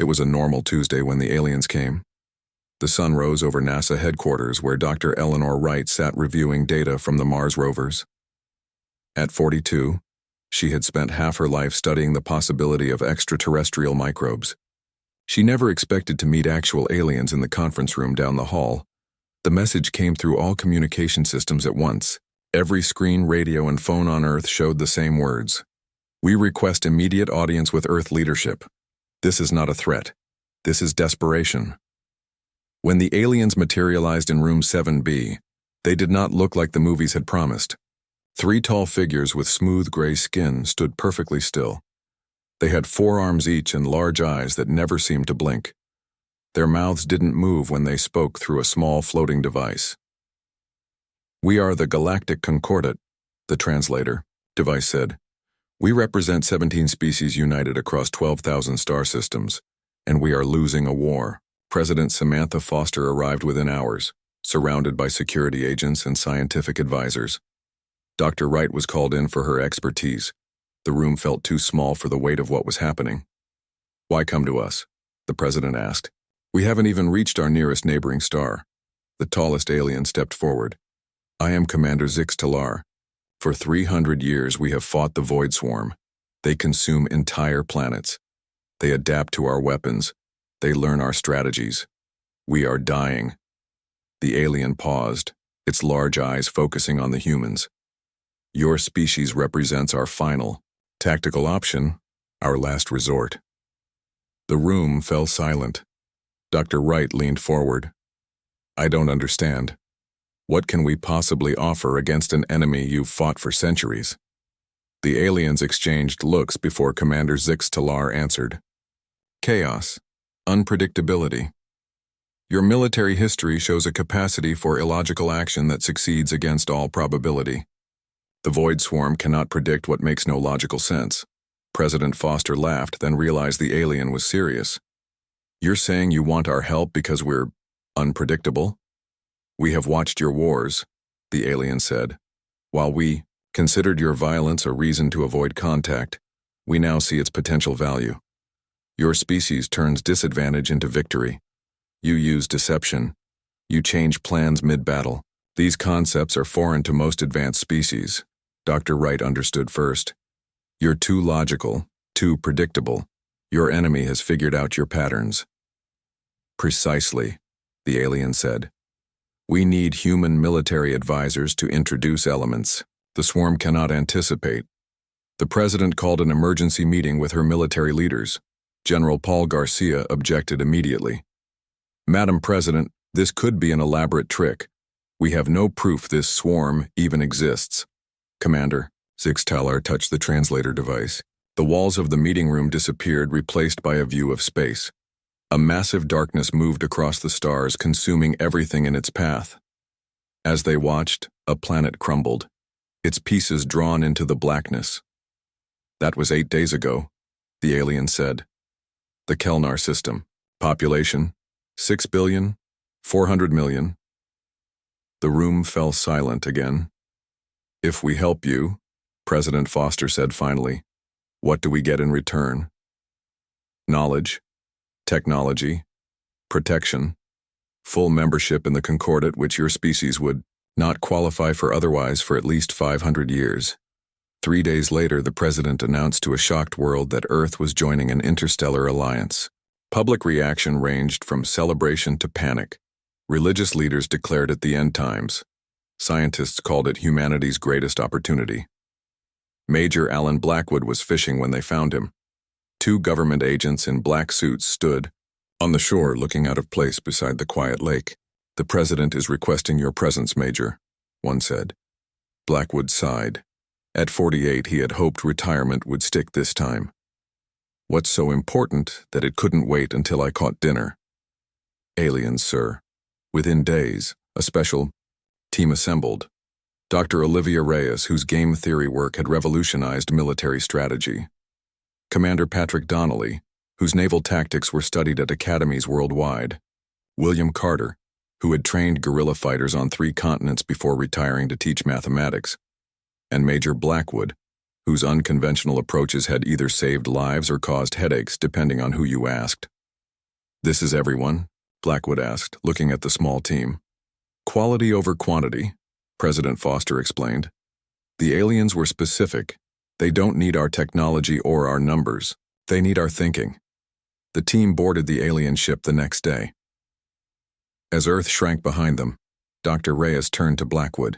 It was a normal Tuesday when the aliens came. The sun rose over NASA headquarters where Dr. Eleanor Wright sat reviewing data from the Mars rovers. At 42, she had spent half her life studying the possibility of extraterrestrial microbes. She never expected to meet actual aliens in the conference room down the hall. The message came through all communication systems at once. Every screen, radio, and phone on Earth showed the same words. We request immediate audience with Earth leadership. This is not a threat. This is desperation. When the aliens materialized in room 7B, they did not look like the movies had promised. 3 tall figures with smooth gray skin stood perfectly still. They had 4 arms each and large eyes that never seemed to blink. Their mouths didn't move when they spoke through a small floating device. We are the Galactic Concordat, the translator device said. We represent 17 species united across 12,000 star systems, and we are losing a war. President Samantha Foster arrived within hours, surrounded by security agents and scientific advisors. Dr. Wright was called in for her expertise. The room felt too small for the weight of what was happening. Why come to us? The president asked. We haven't even reached our nearest neighboring star. The tallest alien stepped forward. I am Commander Zix Talar. For 300 years we have fought the Void Swarm. They consume entire planets. They adapt to our weapons. They learn our strategies. We are dying. The alien paused, its large eyes focusing on the humans. Your species represents our final, tactical option, our last resort. The room fell silent. Dr. Wright leaned forward. I don't understand. What can we possibly offer against an enemy you've fought for centuries? The aliens exchanged looks before Commander Zix Talar answered. Chaos. Unpredictability. Your military history shows a capacity for illogical action that succeeds against all probability. The Void Swarm cannot predict what makes no logical sense. President Foster laughed, then realized the alien was serious. You're saying you want our help because we're unpredictable? We have watched your wars, the alien said. While we considered your violence a reason to avoid contact, we now see its potential value. Your species turns disadvantage into victory. You use deception. You change plans mid-battle. These concepts are foreign to most advanced species. Dr. Wright understood first. You're too logical, too predictable. Your enemy has figured out your patterns. Precisely, the alien said. We need human military advisors to introduce elements the swarm cannot anticipate. The president called an emergency meeting with her military leaders. General Paul Garcia objected immediately. Madam President, this could be an elaborate trick. We have no proof this swarm even exists. Commander, Zix Talar touched the translator device. The walls of the meeting room disappeared, replaced by a view of space. A massive darkness moved across the stars, consuming everything in its path. As they watched, a planet crumbled, its pieces drawn into the blackness. That was 8 days ago, the alien said. The Kelnar system. Population, 6,400,000,000. The room fell silent again. If we help you, President Foster said finally, what do we get in return? Knowledge, technology, protection, full membership in the Concordat, which your species would not qualify for otherwise for at least 500 years. 3 days later, the president announced to a shocked world that Earth was joining an interstellar alliance. Public reaction ranged from celebration to panic. Religious leaders declared it the end times. Scientists called it humanity's greatest opportunity. Major Alan Blackwood was fishing when they found him. 2 government agents in black suits stood on the shore looking out of place beside the quiet lake. The president is requesting your presence, Major, one said. Blackwood sighed. At 48, he had hoped retirement would stick this time. What's so important that it couldn't wait until I caught dinner? Aliens, sir. Within days, a special team assembled. Dr. Olivia Reyes, whose game theory work had revolutionized military strategy. Commander Patrick Donnelly, whose naval tactics were studied at academies worldwide. William Carter, who had trained guerrilla fighters on 3 continents before retiring to teach mathematics. And Major Blackwood, whose unconventional approaches had either saved lives or caused headaches depending on who you asked. This is everyone? Blackwood asked, looking at the small team. Quality over quantity, President Foster explained. The aliens were specific. They don't need our technology or our numbers. They need our thinking. The team boarded the alien ship the next day. As Earth shrank behind them, Dr. Reyes turned to Blackwood.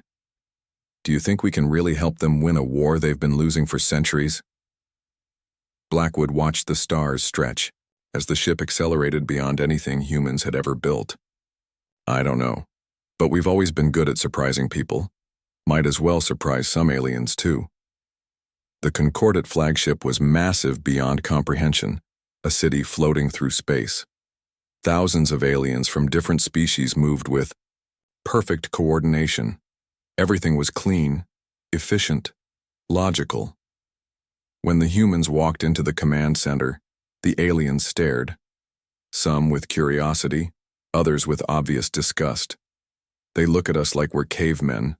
Do you think we can really help them win a war they've been losing for centuries? Blackwood watched the stars stretch as the ship accelerated beyond anything humans had ever built. I don't know, but we've always been good at surprising people. Might as well surprise some aliens, too. The Concordat flagship was massive beyond comprehension, a city floating through space. Thousands of aliens from different species moved with perfect coordination. Everything was clean, efficient, logical. When the humans walked into the command center, the aliens stared. Some with curiosity, others with obvious disgust. They look at us like we're cavemen,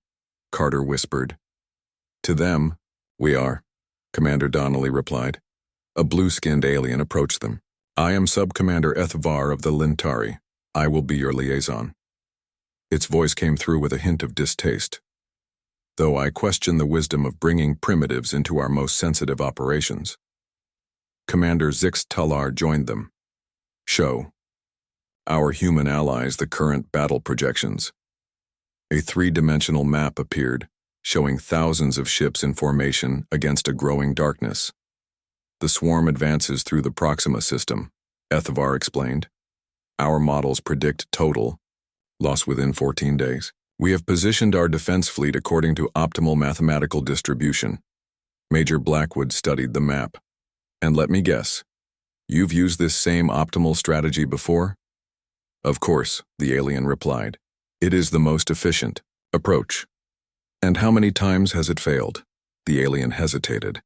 Carter whispered. To them, we are, Commander Donnelly replied. A blue-skinned alien approached them. I am Sub-Commander Ethvar of the Lintari. I will be your liaison. Its voice came through with a hint of distaste. Though I question the wisdom of bringing primitives into our most sensitive operations. Commander Zix Talar joined them. Show our human allies the current battle projections. A three-dimensional map appeared, showing thousands of ships in formation against a growing darkness. The swarm advances through the Proxima system, Ethvar explained. Our models predict total loss within 14 days. We have positioned our defense fleet according to optimal mathematical distribution. Major Blackwood studied the map. And let me guess, you've used this same optimal strategy before? Of course, the alien replied. It is the most efficient approach. And how many times has it failed? The alien hesitated.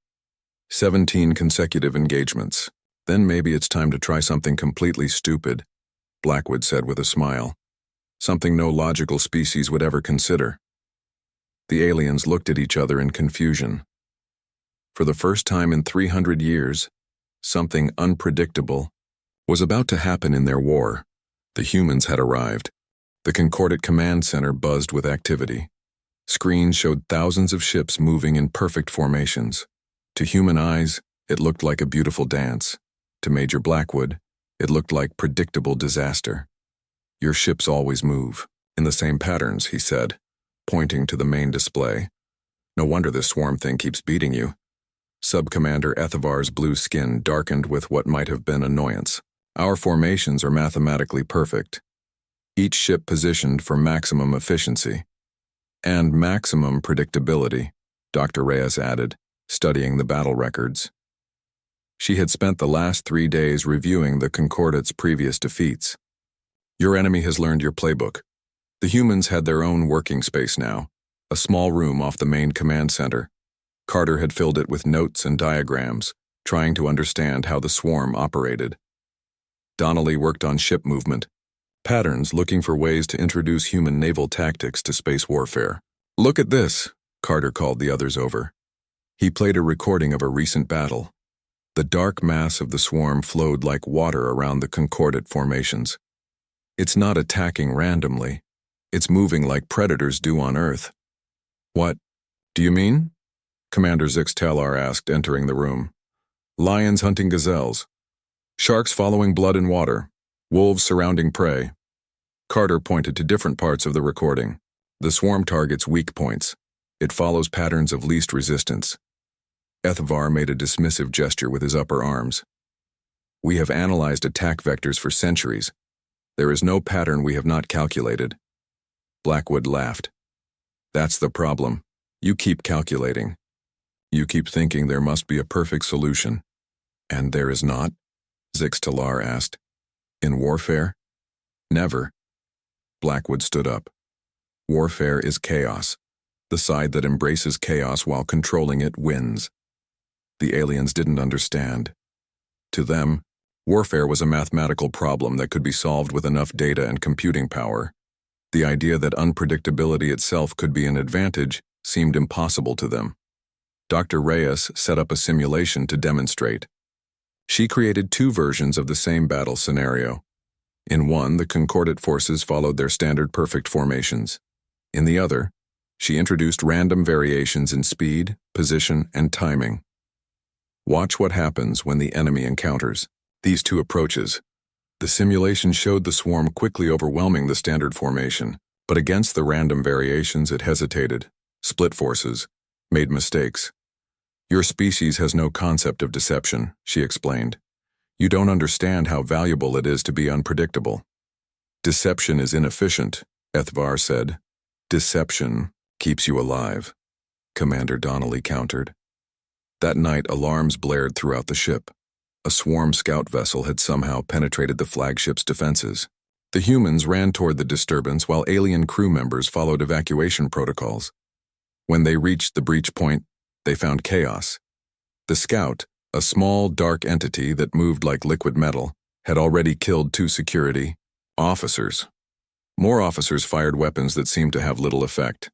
17 consecutive engagements. Then maybe it's time to try something completely stupid, Blackwood said with a smile. Something no logical species would ever consider. The aliens looked at each other in confusion. For the first time in 300 years, something unpredictable was about to happen in their war. The humans had arrived. The Concordat Command Center buzzed with activity. Screens showed thousands of ships moving in perfect formations. To human eyes, it looked like a beautiful dance. To Major Blackwood, it looked like predictable disaster. Your ships always move, in the same patterns, he said, pointing to the main display. No wonder this swarm thing keeps beating you. Sub-Commander Ethavar's blue skin darkened with what might have been annoyance. Our formations are mathematically perfect. Each ship positioned for maximum efficiency. And maximum predictability, Dr. Reyes added, studying the battle records. She had spent the last 3 days reviewing the Concordat's previous defeats. Your enemy has learned your playbook. The humans had their own working space now, a small room off the main command center. Carter had filled it with notes and diagrams, trying to understand how the swarm operated. Donnelly worked on ship movement, patterns looking for ways to introduce human naval tactics to space warfare. Look at this, Carter called the others over. He played a recording of a recent battle. The dark mass of the swarm flowed like water around the Concordat formations. It's not attacking randomly. It's moving like predators do on Earth. What do you mean? Commander Zix Talar asked, entering the room. Lions hunting gazelles. Sharks following blood and water. Wolves surrounding prey. Carter pointed to different parts of the recording. The swarm targets weak points. It follows patterns of least resistance. Ethvar made a dismissive gesture with his upper arms. We have analyzed attack vectors for centuries. There is no pattern we have not calculated. Blackwood laughed. That's the problem. You keep calculating. You keep thinking there must be a perfect solution. And there is not? Zix Talar asked. In warfare? Never. Blackwood stood up. Warfare is chaos. The side that embraces chaos while controlling it wins. The aliens didn't understand. To them, warfare was a mathematical problem that could be solved with enough data and computing power. The idea that unpredictability itself could be an advantage seemed impossible to them. Dr. Reyes set up a simulation to demonstrate. She created 2 versions of the same battle scenario, In one, the concordate forces followed their standard perfect formations. In the other, she introduced random variations in speed, position, and timing. Watch what happens when the enemy encounters these two approaches. The simulation showed the swarm quickly overwhelming the standard formation, but against the random variations it hesitated, split forces, made mistakes. Your species has no concept of deception, she explained. You don't understand how valuable it is to be unpredictable. Deception is inefficient, HFY said. Deception keeps you alive, Commander Donnelly countered. That night, alarms blared throughout the ship. A swarm scout vessel had somehow penetrated the flagship's defenses. The humans ran toward the disturbance while alien crew members followed evacuation protocols. When they reached the breach point, they found chaos. The scout, a small, dark entity that moved like liquid metal, had already killed 2 security officers. More officers fired weapons that seemed to have little effect.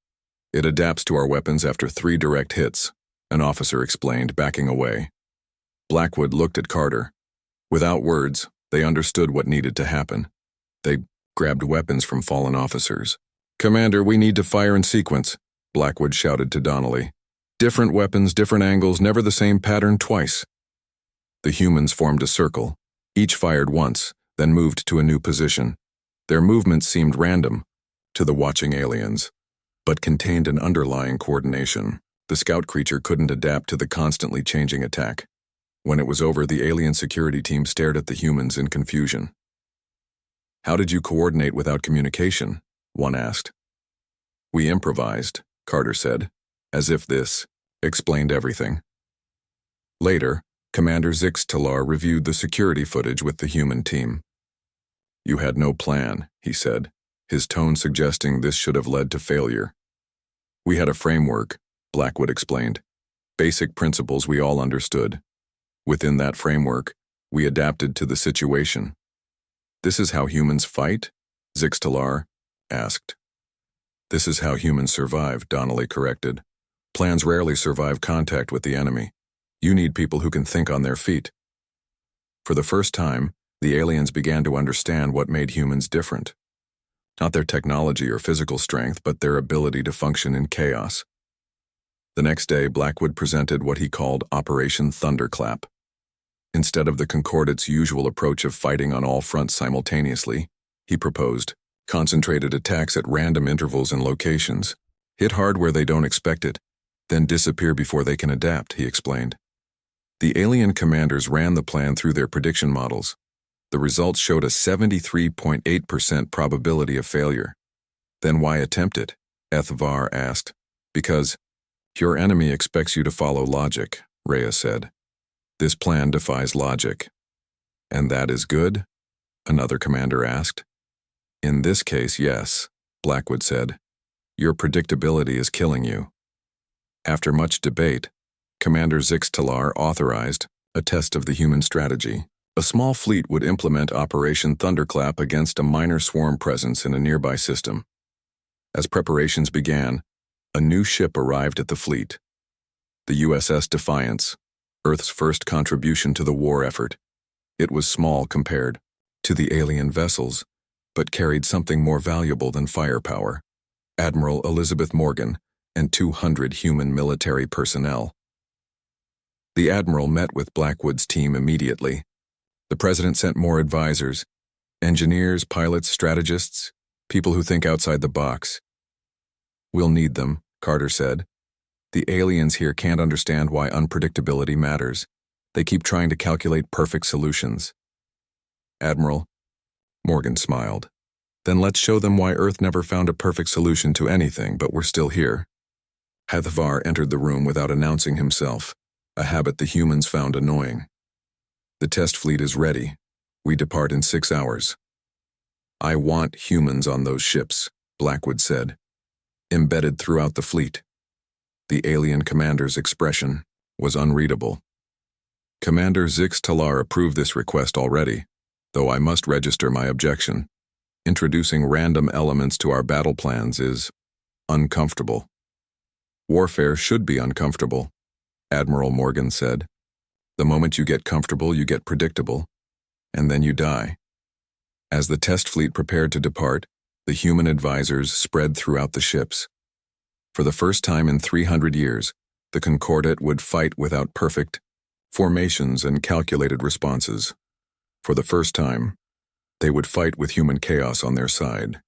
It adapts to our weapons after 3 direct hits, an officer explained, backing away. Blackwood looked at Carter. Without words, they understood what needed to happen. They grabbed weapons from fallen officers. "Commander, we need to fire in sequence," Blackwood shouted to Donnelly. "Different weapons, different angles, never the same pattern twice." The humans formed a circle. Each fired once, then moved to a new position. Their movements seemed random to the watching aliens, but contained an underlying coordination. The scout creature couldn't adapt to the constantly changing attack. When it was over, the alien security team stared at the humans in confusion. "How did you coordinate without communication?" one asked. "We improvised," Carter said, as if this explained everything. Later, Commander Zix Talar reviewed the security footage with the human team. "You had no plan," he said, his tone suggesting this should have led to failure. "We had a framework," Blackwood explained. "Basic principles we all understood. Within that framework, we adapted to the situation." "This is how humans fight?" Zix Talar asked. "This is how humans survive," Donnelly corrected. "Plans rarely survive contact with the enemy. You need people who can think on their feet." For the first time, the aliens began to understand what made humans different. Not their technology or physical strength, but their ability to function in chaos. The next day, Blackwood presented what he called Operation Thunderclap. Instead of the Concordate's usual approach of fighting on all fronts simultaneously, he proposed concentrated attacks at random intervals and locations. Hit hard where they don't expect it, then disappear before they can adapt, he explained. The alien commanders ran the plan through their prediction models. The results showed a 73.8% probability of failure. "Then why attempt it?" HFY asked. "Because your enemy expects you to follow logic," Rhea said. "This plan defies logic." "And that is good?" another commander asked. "In this case, yes," Blackwood said. "Your predictability is killing you." After much debate, Commander Zix Talar authorized a test of the human strategy. A small fleet would implement Operation Thunderclap against a minor swarm presence in a nearby system. As preparations began, a new ship arrived at the fleet. The USS Defiance, Earth's first contribution to the war effort. It was small compared to the alien vessels, but carried something more valuable than firepower: Admiral Elizabeth Morgan and 200 human military personnel. The Admiral met with Blackwood's team immediately. The President sent more advisors, engineers, pilots, strategists, people who think outside the box. "We'll need them," Carter said. "The aliens here can't understand why unpredictability matters. They keep trying to calculate perfect solutions." "Admiral," Morgan smiled. "Then let's show them why Earth never found a perfect solution to anything, but we're still here." HFY entered the room without announcing himself, a habit the humans found annoying. "The test fleet is ready. We depart in 6 hours." "I want humans on those ships," Blackwood said, embedded throughout the fleet. The alien commander's expression was unreadable. "Commander Zix Talar approved this request already, though I must register my objection. Introducing random elements to our battle plans is uncomfortable." "Warfare should be uncomfortable," Admiral Morgan said. "The moment you get comfortable, you get predictable, and then you die." As the test fleet prepared to depart, the human advisors spread throughout the ships. For the first time in 300 years, the Concordat would fight without perfect formations and calculated responses. For the first time, they would fight with human chaos on their side.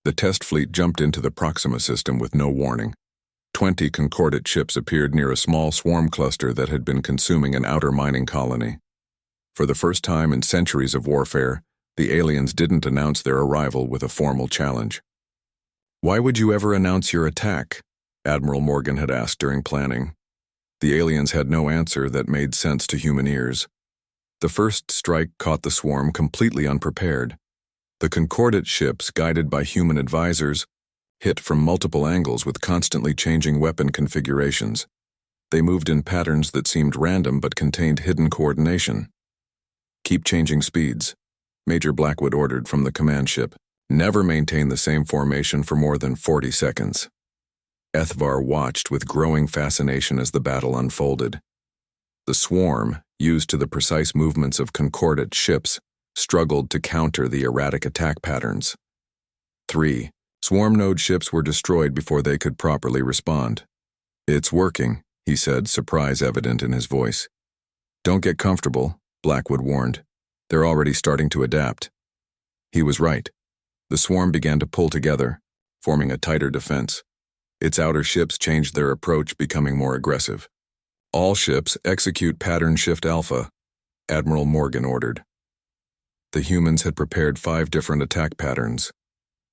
The test fleet jumped into the Proxima system with no warning. 20 Concordat ships appeared near a small swarm cluster that had been consuming an outer mining colony. For the first time in centuries of warfare, the aliens didn't announce their arrival with a formal challenge. "Why would you ever announce your attack?" Admiral Morgan had asked during planning. The aliens had no answer that made sense to human ears. The first strike caught the swarm completely unprepared. The Concordat ships, guided by human advisors, hit from multiple angles with constantly changing weapon configurations. They moved in patterns that seemed random but contained hidden coordination. "Keep changing speeds," Major Blackwood ordered from the command ship. "Never maintain the same formation for more than 40 seconds. HFY watched with growing fascination as the battle unfolded. The swarm, used to the precise movements of Concordat ships, struggled to counter the erratic attack patterns. 3 swarm node ships were destroyed before they could properly respond. "It's working," he said, surprise evident in his voice. "Don't get comfortable," Blackwood warned. "They're already starting to adapt." He was right. The swarm began to pull together, forming a tighter defense. Its outer ships changed their approach, becoming more aggressive. "All ships execute pattern shift alpha," Admiral Morgan ordered. The humans had prepared 5 different attack patterns.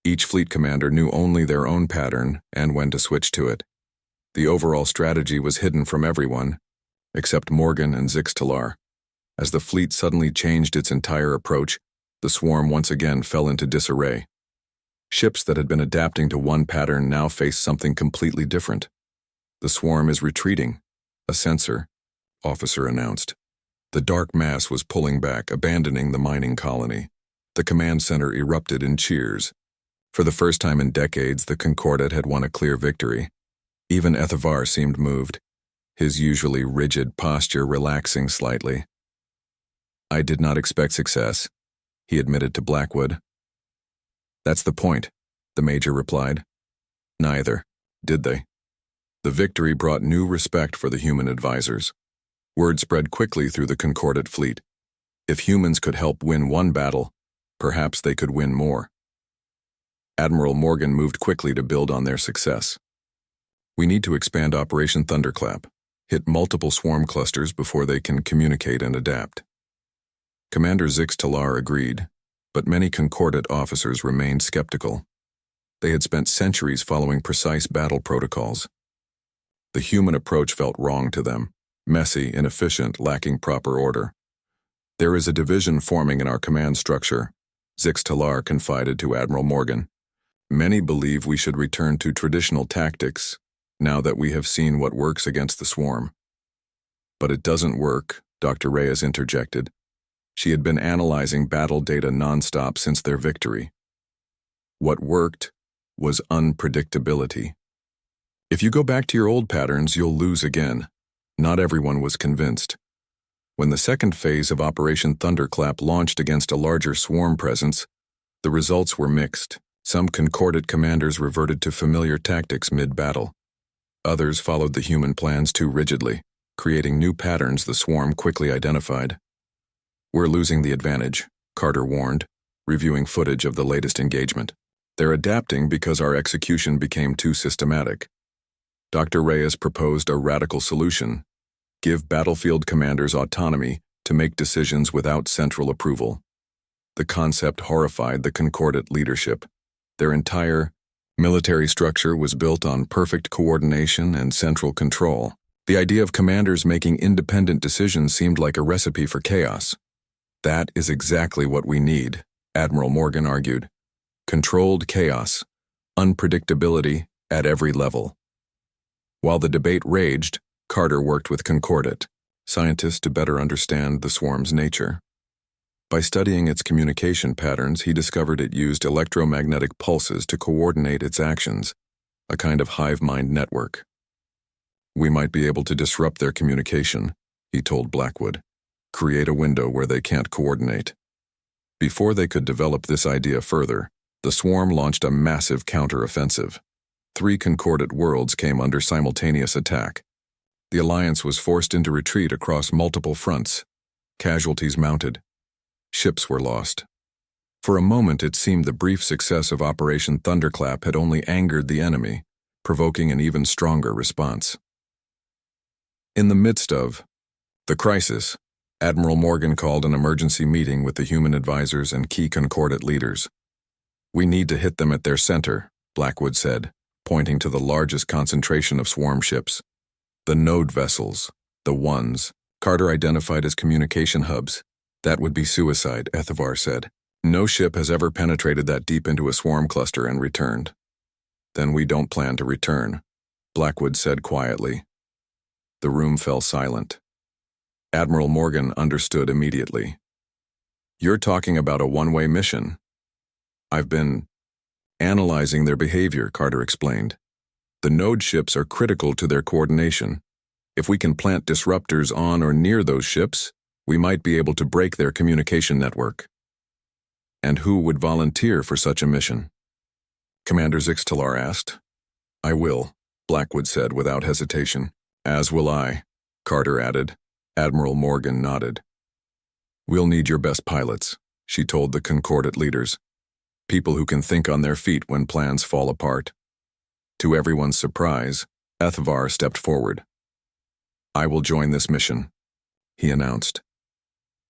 Each fleet commander knew only their own pattern and when to switch to it. The overall strategy was hidden from everyone, except Morgan and Zixtalar. As the fleet suddenly changed its entire approach, the swarm once again fell into disarray. Ships that had been adapting to one pattern now faced something completely different. "The swarm is retreating," a sensor officer announced. The dark mass was pulling back, abandoning the mining colony. The command center erupted in cheers. For the first time in decades, the Concordat had won a clear victory. Even HFY seemed moved, his usually rigid posture relaxing slightly. "I did not expect success," he admitted to Blackwood. "That's the point," the major replied. "Neither, did they?" The victory brought new respect for the human advisors. Word spread quickly through the Concordat fleet. If humans could help win one battle, perhaps they could win more. Admiral Morgan moved quickly to build on their success. "We need to expand Operation Thunderclap, hit multiple swarm clusters before they can communicate and adapt." Commander Zixtalar agreed, but many Concordat officers remained skeptical. They had spent centuries following precise battle protocols. The human approach felt wrong to them, messy, inefficient, lacking proper order. "There is a division forming in our command structure," Zixtalar confided to Admiral Morgan. "Many believe we should return to traditional tactics now that we have seen what works against the swarm." "But it doesn't work," Dr. Reyes interjected. She had been analyzing battle data nonstop since their victory. What worked was unpredictability. "If you go back to your old patterns, you'll lose again." Not everyone was convinced. When the second phase of Operation Thunderclap launched against a larger swarm presence, the results were mixed. Some Concordat commanders reverted to familiar tactics mid-battle. Others followed the human plans too rigidly, creating new patterns the swarm quickly identified. "We're losing the advantage," Carter warned, reviewing footage of the latest engagement. "They're adapting because our execution became too systematic." Dr. Reyes proposed a radical solution: give battlefield commanders autonomy to make decisions without central approval. The concept horrified the Concordat leadership. Their entire military structure was built on perfect coordination and central control. The idea of commanders making independent decisions seemed like a recipe for chaos. "That is exactly what we need," Admiral Morgan argued. "Controlled chaos, unpredictability at every level." While the debate raged, Carter worked with Concordat scientists to better understand the swarm's nature. By studying its communication patterns, he discovered it used electromagnetic pulses to coordinate its actions, a kind of hive mind network. "We might be able to disrupt their communication," he told Blackwood. "Create a window where they can't coordinate." Before they could develop this idea further, the swarm launched a massive counter-offensive. 3 concordant worlds came under simultaneous attack. The Alliance was forced into retreat across multiple fronts. Casualties mounted. Ships were lost. For a moment it seemed the brief success of Operation Thunderclap had only angered the enemy, provoking an even stronger response. In the midst of the crisis, Admiral Morgan called an emergency meeting with the human advisors and key concordant leaders. "We need to hit them at their center," Blackwood said, pointing to the largest concentration of swarm ships. "The node vessels, the ones Carter identified as communication hubs. That would be suicide," HFY said. "No ship has ever penetrated that deep into a swarm cluster and returned." "Then we don't plan to return," Blackwood said quietly. The room fell silent. Admiral Morgan understood immediately. "You're talking about a one-way mission." "I've been analyzing their behavior," Carter explained. "The node ships are critical to their coordination. If we can plant disruptors on or near those ships, we might be able to break their communication network." "And who would volunteer for such a mission?" Commander Zixtalar asked. "I will," Blackwood said without hesitation. "As will I," Carter added. Admiral Morgan nodded. "We'll need your best pilots," she told the concordant leaders. "People who can think on their feet when plans fall apart." To everyone's surprise, HFY stepped forward. "I will join this mission," he announced.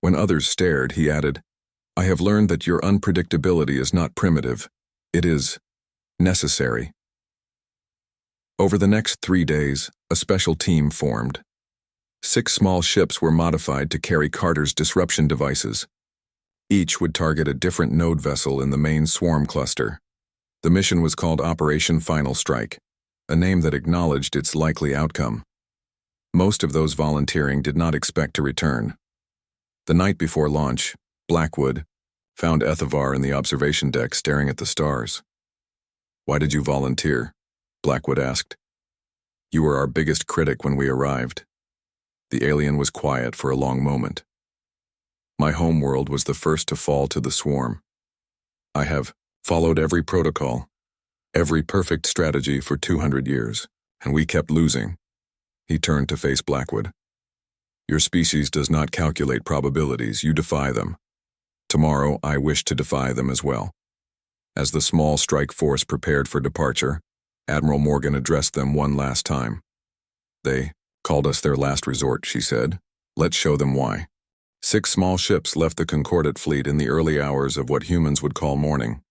When others stared, he added, "I have learned that your unpredictability is not primitive. It is necessary." Over the next 3 days, a special team formed. 6 small ships were modified to carry Carter's disruption devices. Each would target a different node vessel in the main swarm cluster. The mission was called Operation Final Strike, a name that acknowledged its likely outcome. Most of those volunteering did not expect to return. The night before launch, Blackwood found HFY in the observation deck staring at the stars. "Why did you volunteer?" Blackwood asked. "You were our biggest critic when we arrived." The alien was quiet for a long moment. "My homeworld was the first to fall to the swarm. I have followed every protocol, every perfect strategy for 200 years, and we kept losing." He turned to face Blackwood. "Your species does not calculate probabilities, you defy them. Tomorrow I wish to defy them as well." As the small strike force prepared for departure, Admiral Morgan addressed them one last time. "They called us their last resort," she said. "Let's show them why." 6 small ships left the concordant fleet in the early hours of what humans would call morning.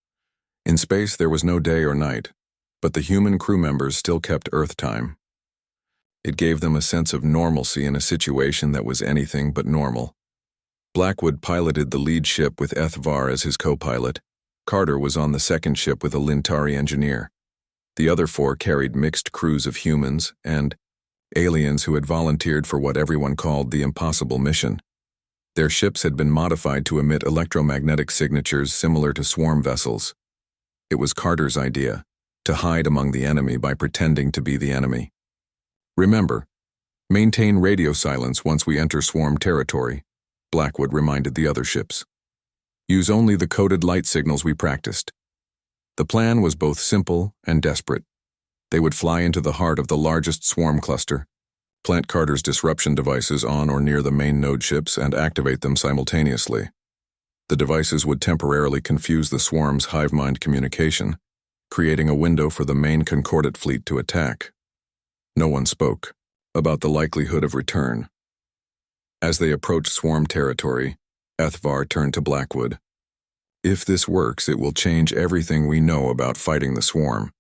In space there was no day or night, but the human crew members still kept Earth time. It gave them a sense of normalcy in a situation that was anything but normal. Blackwood piloted the lead ship with HFY as his co-pilot. Carter was on the second ship with a Lintari engineer. The other 4 carried mixed crews of humans and aliens who had volunteered for what everyone called the impossible mission. Their ships had been modified to emit electromagnetic signatures similar to swarm vessels. It was Carter's idea, to hide among the enemy by pretending to be the enemy. "Remember, maintain radio silence once we enter swarm territory," Blackwood reminded the other ships. "Use only the coded light signals we practiced." The plan was both simple and desperate. They would fly into the heart of the largest swarm cluster, plant Carter's disruption devices on or near the main node ships, and activate them simultaneously. The devices would temporarily confuse the swarm's hive-mind communication, creating a window for the main concordant fleet to attack. No one spoke about the likelihood of return. As they approached swarm territory, HFY turned to Blackwood. "If this works, it will change everything we know about fighting the swarm."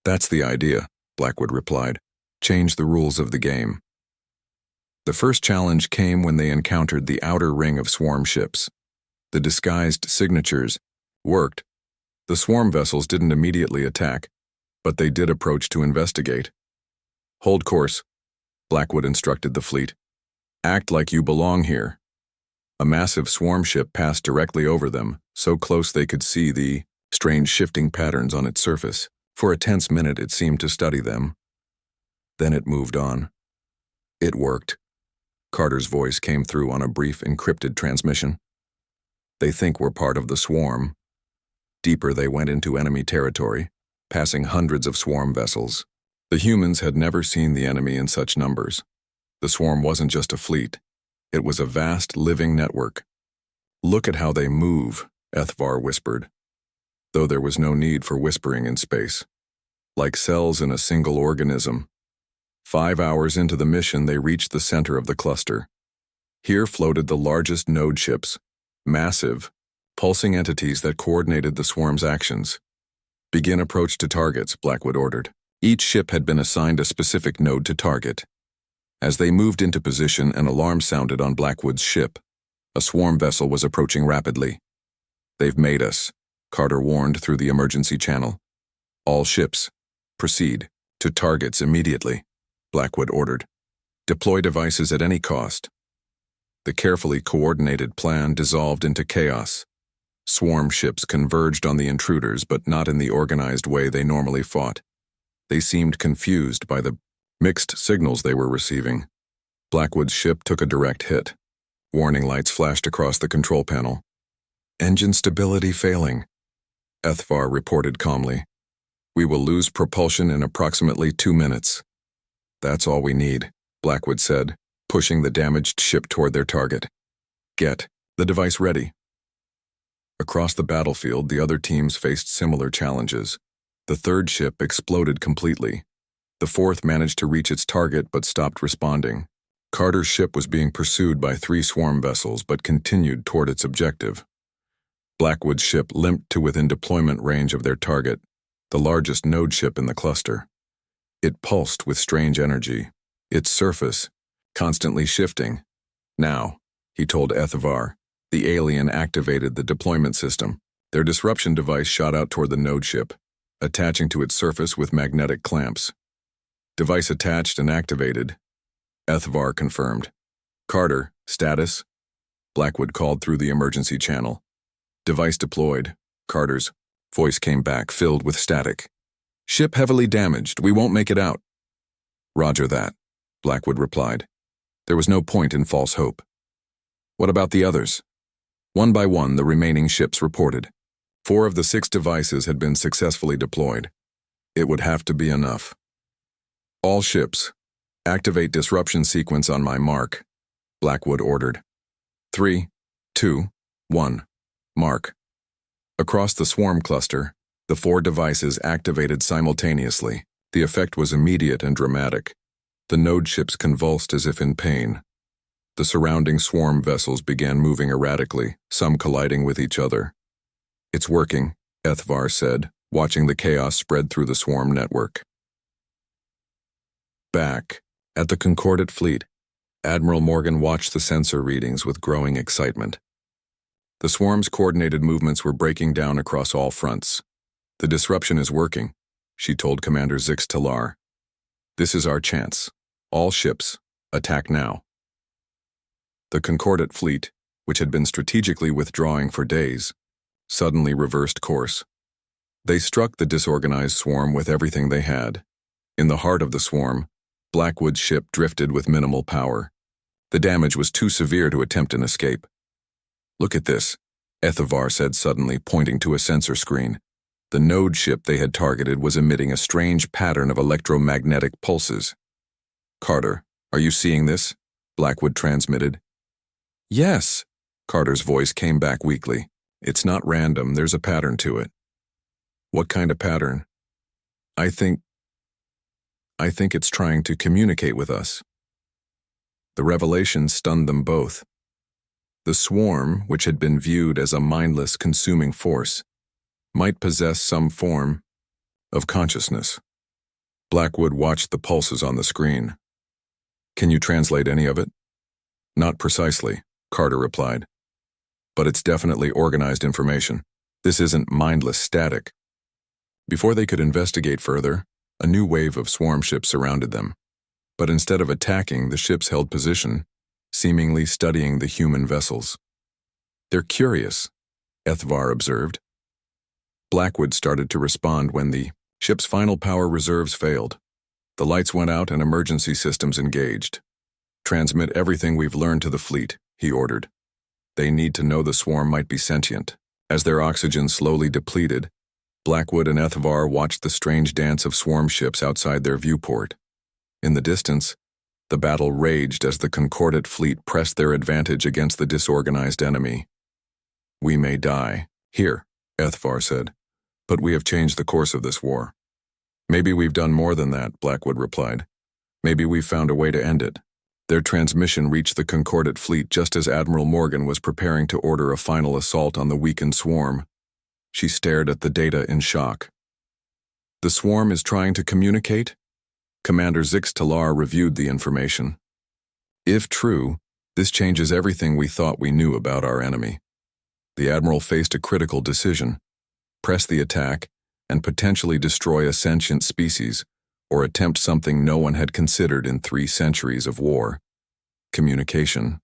"That's the idea," Blackwood replied. "Change the rules of the game." The first challenge came when they encountered the outer ring of swarm ships. The disguised signatures worked. The swarm vessels didn't immediately attack, but they did approach to investigate. "Hold course," Blackwood instructed the fleet. "Act like you belong here." A massive swarm ship passed directly over them, so close they could see the strange shifting patterns on its surface. For a tense minute it seemed to study them. Then it moved on. "It worked." Carter's voice came through on a brief encrypted transmission. They think we're part of the swarm. Deeper they went into enemy territory, passing hundreds of swarm vessels. The humans had never seen the enemy in such numbers. The swarm wasn't just a fleet. It was a vast living network. "Look at how they move," HFY whispered, though there was no need for whispering in space. Like cells in a single organism. 5 hours into the mission, they reached the center of the cluster. Here floated the largest node ships, massive, pulsing entities that coordinated the swarm's actions. "Begin approach to targets," Blackwood ordered. Each ship had been assigned a specific node to target. As they moved into position, an alarm sounded on Blackwood's ship. A swarm vessel was approaching rapidly. "They've made us," Carter warned through the emergency channel. "All ships, proceed to targets immediately," Blackwood ordered. "Deploy devices at any cost." The carefully coordinated plan dissolved into chaos. Swarm ships converged on the intruders, but not in the organized way they normally fought. They seemed confused by the mixed signals they were receiving. Blackwood's ship took a direct hit. Warning lights flashed across the control panel. "Engine stability failing," HFY reported calmly. "We will lose propulsion in approximately 2 minutes." "That's all we need," Blackwood said, pushing the damaged ship toward their target. "Get the device ready." Across the battlefield, the other teams faced similar challenges. The third ship exploded completely. The fourth managed to reach its target but stopped responding. Carter's ship was being pursued by 3 swarm vessels but continued toward its objective. Blackwood's ship limped to within deployment range of their target, the largest node ship in the cluster. It pulsed with strange energy, its surface constantly shifting. "Now," he told HFY, the alien activated the deployment system. Their disruption device shot out toward the node ship, attaching to its surface with magnetic clamps. "Device attached and activated," HFY confirmed. "Carter, status?" Blackwood called through the emergency channel. "Device deployed," Carter's voice came back, filled with static. "Ship heavily damaged. We won't make it out." "Roger that," Blackwood replied. There was no point in false hope. "What about the others?" One by one, the remaining ships reported. 4 of the 6 devices had been successfully deployed. It would have to be enough. "All ships, activate disruption sequence on my mark," Blackwood ordered. 3, 2, 1, mark. Across the swarm cluster, the 4 devices activated simultaneously. The effect was immediate and dramatic. The node ships convulsed as if in pain. The surrounding swarm vessels began moving erratically, some colliding with each other. "It's working," HFY said, watching the chaos spread through the swarm network. Back at the Concordat fleet, Admiral Morgan watched the sensor readings with growing excitement. The swarm's coordinated movements were breaking down across all fronts. "The disruption is working," she told Commander Zix Talar. "This is our chance. All ships, attack now." The Concordat fleet, which had been strategically withdrawing for days, suddenly reversed course. They struck the disorganized swarm with everything they had. In the heart of the swarm, Blackwood's ship drifted with minimal power. The damage was too severe to attempt an escape. "Look at this," HFY said suddenly, pointing to a sensor screen. The node ship they had targeted was emitting a strange pattern of electromagnetic pulses. "Carter, are you seeing this?" Blackwood transmitted. "Yes," Carter's voice came back weakly. "It's not random, there's a pattern to it." "What kind of pattern?" I think it's trying to communicate with us." The revelation stunned them both. The swarm, which had been viewed as a mindless, consuming force, might possess some form of consciousness. Blackwood watched the pulses on the screen. "Can you translate any of it?" "Not precisely," Carter replied. "But it's definitely organized information. This isn't mindless static." Before they could investigate further, a new wave of swarm ships surrounded them. But instead of attacking, the ships held position, seemingly studying the human vessels. "They're curious," HFY observed. Blackwood started to respond when the ship's final power reserves failed. The lights went out and emergency systems engaged. "Transmit everything we've learned to the fleet," he ordered. They need to know the swarm might be sentient. As their oxygen slowly depleted, Blackwood and HFY watched the strange dance of swarm ships outside their viewport. In the distance, the battle raged as the Concordate fleet pressed their advantage against the disorganized enemy. "We may die here," HFY said, "but we have changed the course of this war." "Maybe we've done more than that," Blackwood replied. "Maybe we've found a way to end it." Their transmission reached the Concordate fleet just as Admiral Morgan was preparing to order a final assault on the weakened swarm. She stared at the data in shock. "The swarm is trying to communicate?" Commander Zix Talar reviewed the information. "If true, this changes everything we thought we knew about our enemy." The Admiral faced a critical decision: press the attack and potentially destroy a sentient species, or attempt something no one had considered in 3 centuries of war: communication.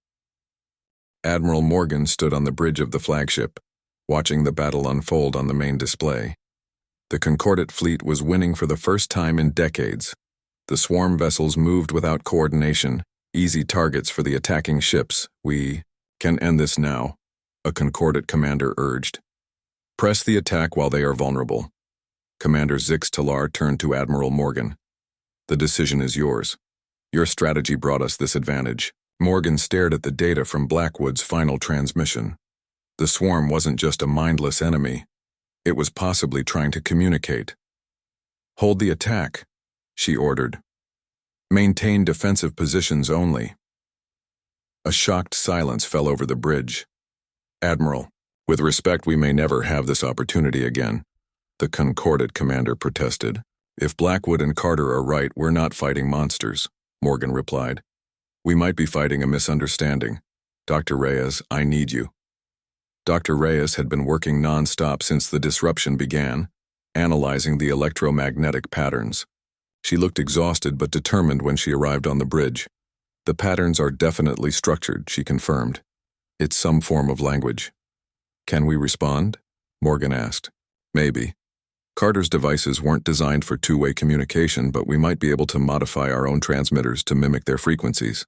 Admiral Morgan stood on the bridge of the flagship, watching the battle unfold on the main display. The Concordate fleet was winning for the first time in decades. The swarm vessels moved without coordination, easy targets for the attacking ships. "We can end this now," a Concordate commander urged. "Press the attack while they are vulnerable." Commander Zix Talar turned to Admiral Morgan. "The decision is yours. Your strategy brought us this advantage." Morgan stared at the data from Blackwood's final transmission. The swarm wasn't just a mindless enemy. It was possibly trying to communicate. "Hold the attack," she ordered. "Maintain defensive positions only." A shocked silence fell over the bridge. "Admiral, with respect, we may never have this opportunity again," the Concordate commander protested. "If Blackwood and Carter are right, we're not fighting monsters," Morgan replied. "We might be fighting a misunderstanding. Dr. Reyes, I need you." Dr. Reyes had been working non-stop since the disruption began, analyzing the electromagnetic patterns. She looked exhausted but determined when she arrived on the bridge. "The patterns are definitely structured," she confirmed. "It's some form of language." "Can we respond?" Morgan asked. "Maybe. Carter's devices weren't designed for two-way communication, but we might be able to modify our own transmitters to mimic their frequencies."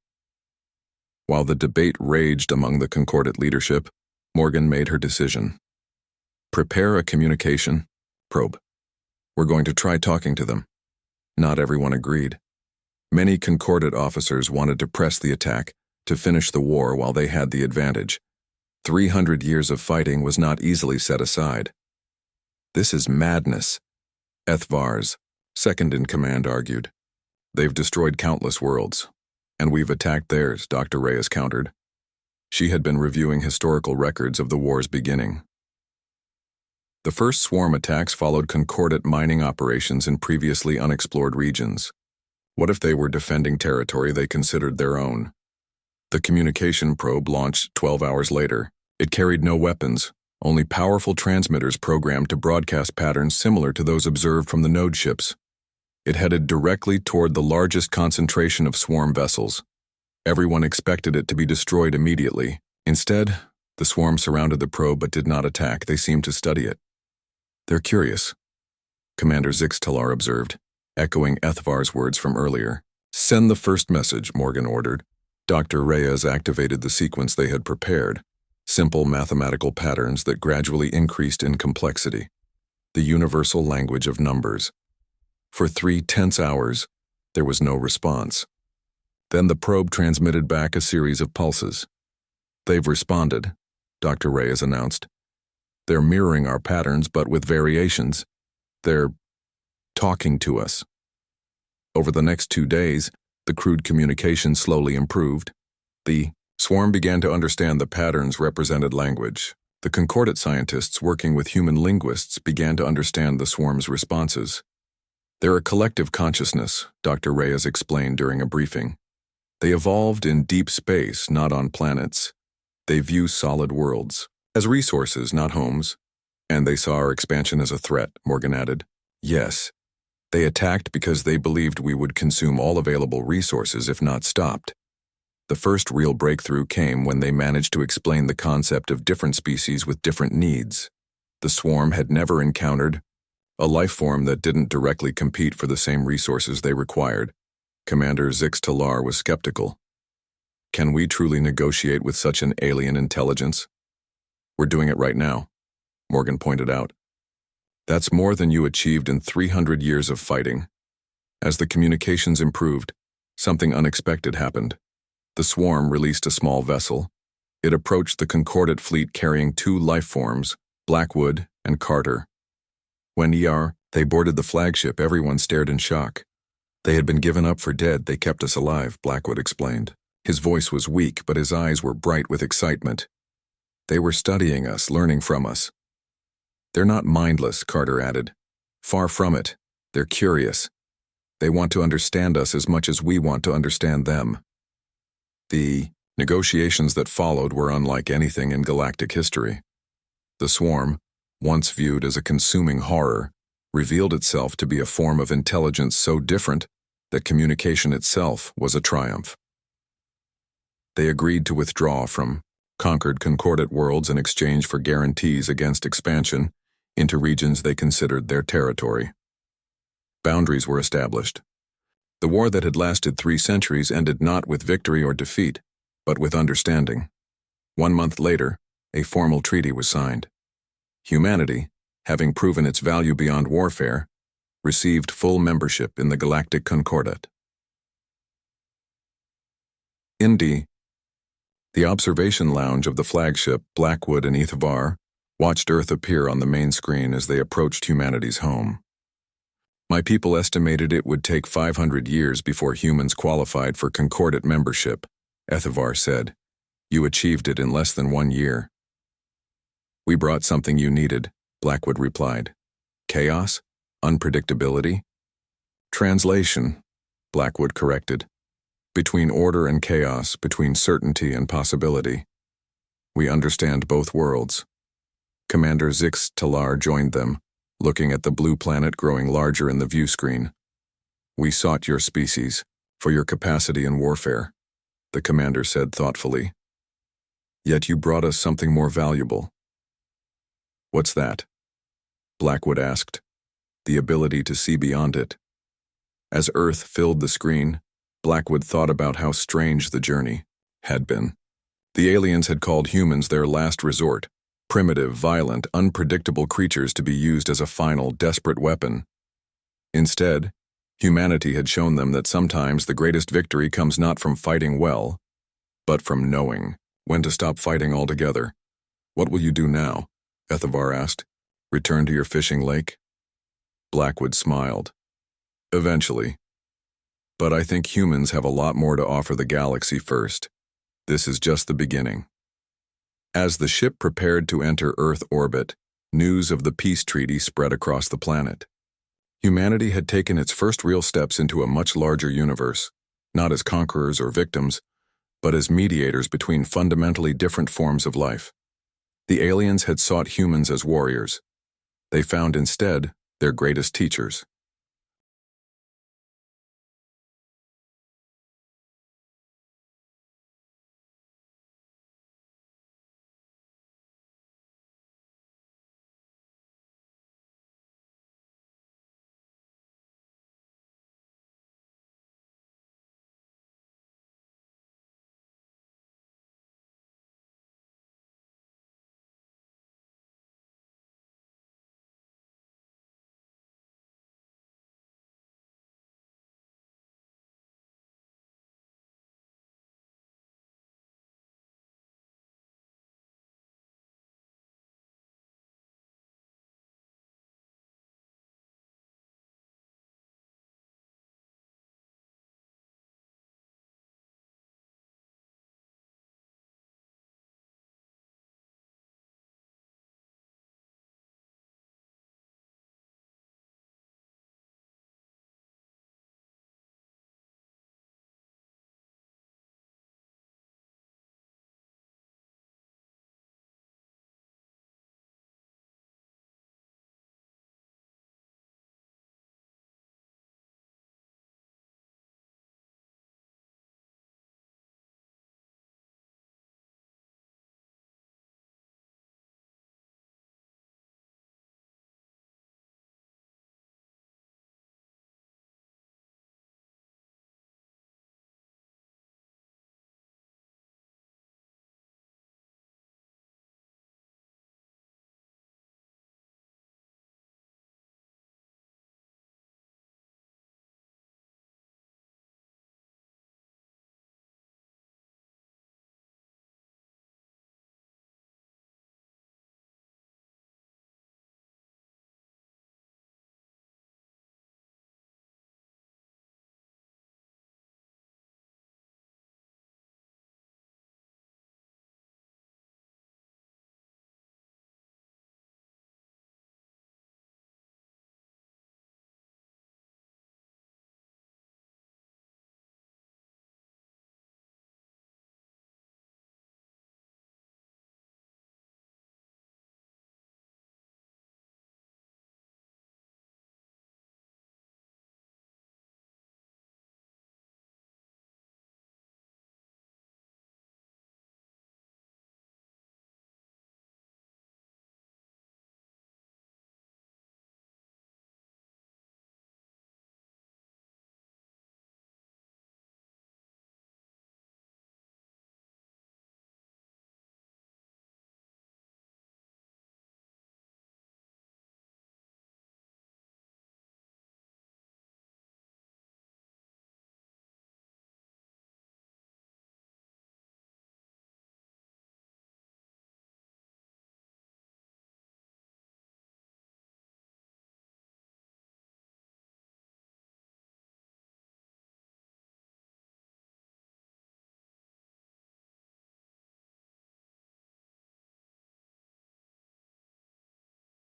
While the debate raged among the Concordate leadership, Morgan made her decision. "Prepare a communication probe. We're going to try talking to them." Not everyone agreed. Many Concordate officers wanted to press the attack, to finish the war while they had the advantage. 300 years of fighting was not easily set aside. "This is madness," HFY's second-in-command argued. "They've destroyed countless worlds, and we've attacked theirs," Dr. Reyes countered. She had been reviewing historical records of the war's beginning. The first swarm attacks followed Concordate mining operations in previously unexplored regions. What if they were defending territory they considered their own? The communication probe launched 12 hours later. It carried no weapons, only powerful transmitters programmed to broadcast patterns similar to those observed from the node ships. It headed directly toward the largest concentration of swarm vessels. Everyone expected it to be destroyed immediately. Instead, the swarm surrounded the probe but did not attack. They seemed to study it. "They're curious," Commander Zix Talar observed, echoing HFY's words from earlier. "Send the first message," Morgan ordered. Dr. Reyes activated the sequence they had prepared, simple mathematical patterns that gradually increased in complexity, the universal language of numbers. For 3 tense hours, there was no response. Then the probe transmitted back a series of pulses. "They've responded," Dr. Reyes announced. "They're mirroring our patterns, but with variations. They're talking to us." Over the next 2 days, the crude communication slowly improved. The swarm began to understand the patterns represented language. The Concordate scientists working with human linguists began to understand the swarm's responses. "They're a collective consciousness," Dr. Reyes explained during a briefing. "They evolved in deep space, not on planets. They view solid worlds as resources, not homes. And they saw our expansion as a threat," Morgan added. "Yes, they attacked because they believed we would consume all available resources if not stopped." The first real breakthrough came when they managed to explain the concept of different species with different needs. The swarm had never encountered a life form that didn't directly compete for the same resources they required. Commander Zix Talar was skeptical. Can we truly negotiate with such an alien intelligence? We're doing it right now, Morgan pointed out. That's more than you achieved in 300 years of fighting. As the communications improved, something unexpected happened. The swarm released a small vessel. It approached the Concordat fleet carrying two life forms, Blackwood and Carter. When they boarded the flagship, everyone stared in shock. They had been given up for dead. They kept us alive, Blackwood explained. His voice was weak, but his eyes were bright with excitement. They were studying us, learning from us. They're not mindless, Carter added. Far from it. They're curious. They want to understand us as much as we want to understand them. The negotiations that followed were unlike anything in galactic history. The swarm, once viewed as a consuming horror, revealed itself to be a form of intelligence so different that communication itself was a triumph. They agreed to withdraw from conquered Concordat worlds in exchange for guarantees against expansion into regions they considered their territory. Boundaries were established. The war that had lasted 3 centuries ended not with victory or defeat, but with understanding. 1 month later, a formal treaty was signed. Humanity, having proven its value beyond warfare, received full membership in the Galactic Concordat. Indy, the observation lounge of the flagship Blackwood and HFY watched Earth appear on the main screen as they approached humanity's home. My people estimated it would take 500 years before humans qualified for Concordat membership, HFY said. You achieved it in less than 1 year. We brought something you needed, Blackwood replied. Chaos? Unpredictability? Translation, Blackwood corrected. Between order and chaos, between certainty and possibility. We understand both worlds. Commander Zix Talar joined them, looking at the blue planet growing larger in the view screen. We sought your species, for your capacity in warfare, the commander said thoughtfully. Yet you brought us something more valuable. What's that? Blackwood asked. The ability to see beyond it. As Earth filled the screen, Blackwood thought about how strange the journey had been. The aliens had called humans their last resort, primitive, violent, unpredictable creatures to be used as a final, desperate weapon. Instead, humanity had shown them that sometimes the greatest victory comes not from fighting well, but from knowing when to stop fighting altogether. What will you do now? HFY asked. Return to your fishing lake? Blackwood smiled. Eventually. But I think humans have a lot more to offer the galaxy first. This is just the beginning. As the ship prepared to enter Earth orbit, news of the peace treaty spread across the planet. Humanity had taken its first real steps into a much larger universe, not as conquerors or victims, but as mediators between fundamentally different forms of life. The aliens had sought humans as warriors. They found instead their greatest teachers.